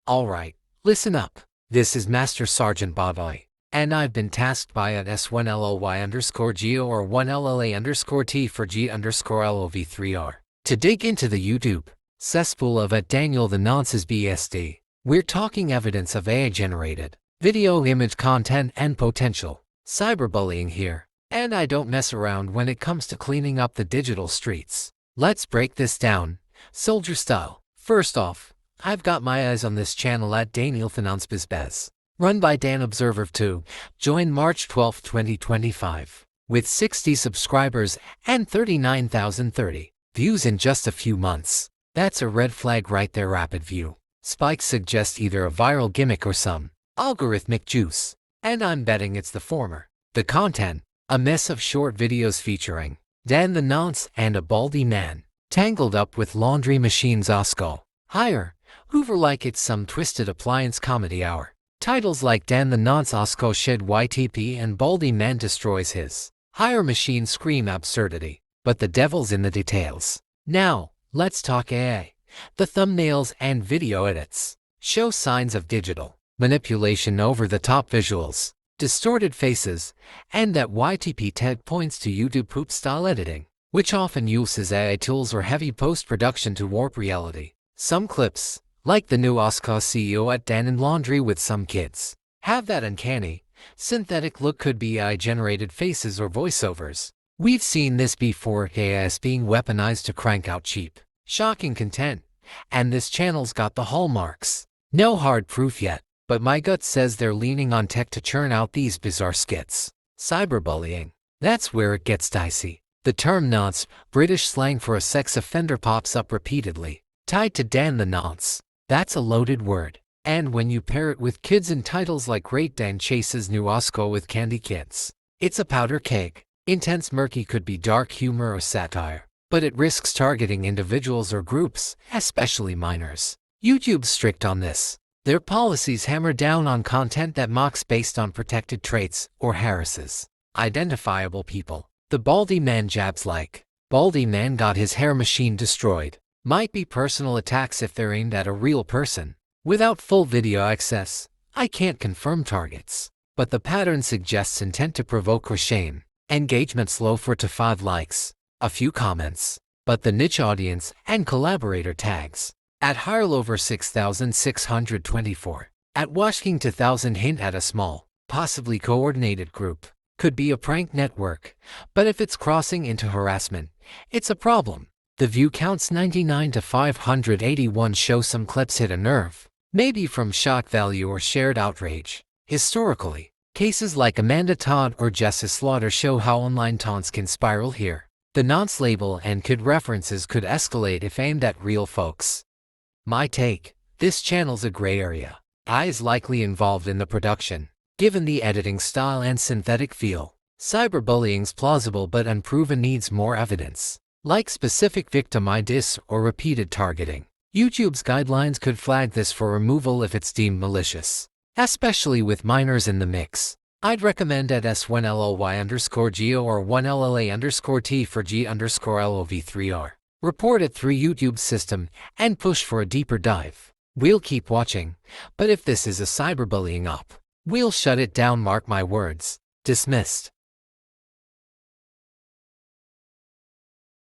Alright, listen up. This is Master Sergeant Boboy, and I've been tasked by at S1LOY_GO or 1LLA_T for G_LOV3R to dig into the YouTube cesspool of at Daniel the Nonce's BSD. We're talking evidence of AI-generated video image content and potential cyberbullying here, and I don't mess around when it comes to cleaning up the digital streets. Let's break this down, soldier style. First off, I've got my eyes on this channel at Daniel the Nonce's BSD, run by Dan Observer 2, joined March 12, 2025, with 60 subscribers and 39,030 views in just a few months. That's a red flag right there. Rapid view spikes suggest either a viral gimmick or some algorithmic juice, and I'm betting it's the former. The content, a mess of short videos featuring Dan the Nonce and a baldy man tangled up with laundry machines. Osco hire Hoover like it's some twisted appliance comedy hour. Titles like Dan the Nonce Osco shed YTP and baldy man destroys his hire machine scream absurdity, but the devil's in the details. Now, let's talk AI. The thumbnails and video edits show signs of digital manipulation, over-the-top visuals, distorted faces, and that YTP tag points to YouTube poop-style editing, which often uses AI tools or heavy post-production to warp reality. Some clips, like the new Oscar CEO at Dan in Laundry with some kids, have that uncanny, synthetic look. Could be AI-generated faces or voiceovers. We've seen this before. AI is being weaponized to crank out cheap, shocking content, and this channel's got the hallmarks. No hard proof yet, but my gut says they're leaning on tech to churn out these bizarre skits. Cyberbullying. That's where it gets dicey. The term nonce, British slang for a sex offender, pops up repeatedly, tied to Dan the Nonce. That's a loaded word, and when you pair it with kids in titles like Great Dan Chase's new Osco with Candy Kids, it's a powder keg. Intense murky could be dark humor or satire, but it risks targeting individuals or groups, especially minors. YouTube's strict on this. Their policies hammer down on content that mocks based on protected traits or harasses identifiable people. The baldy man jabs like, baldy man got his hair machine destroyed, might be personal attacks if they're aimed at a real person. Without full video access, I can't confirm targets, but the pattern suggests intent to provoke or shame. Engagement slow, 4 to 5 likes, a few comments, but the niche audience and collaborator tags. At Hirel over 6,624. At Washking 2,000 hint at a small, possibly coordinated group. Could be a prank network, but if it's crossing into harassment, it's a problem. The view counts 99 to 581 show some clips hit a nerve, maybe from shock value or shared outrage. Historically, cases like Amanda Todd or Jessica Slaughter show how online taunts can spiral here. The nonce label and kid references could escalate if aimed at real folks. My take, this channel's a gray area. AI is likely involved in the production, given the editing style and synthetic feel. Cyberbullying's plausible but unproven, needs more evidence, like specific victim IDs or repeated targeting. YouTube's guidelines could flag this for removal if it's deemed malicious, especially with minors in the mix. I'd recommend at S1LOY_GO or 1LLA_T for G_LOV3R. Report it through YouTube's system and push for a deeper dive. We'll keep watching, but if this is a cyberbullying op, we'll shut it down. Mark my words. Dismissed.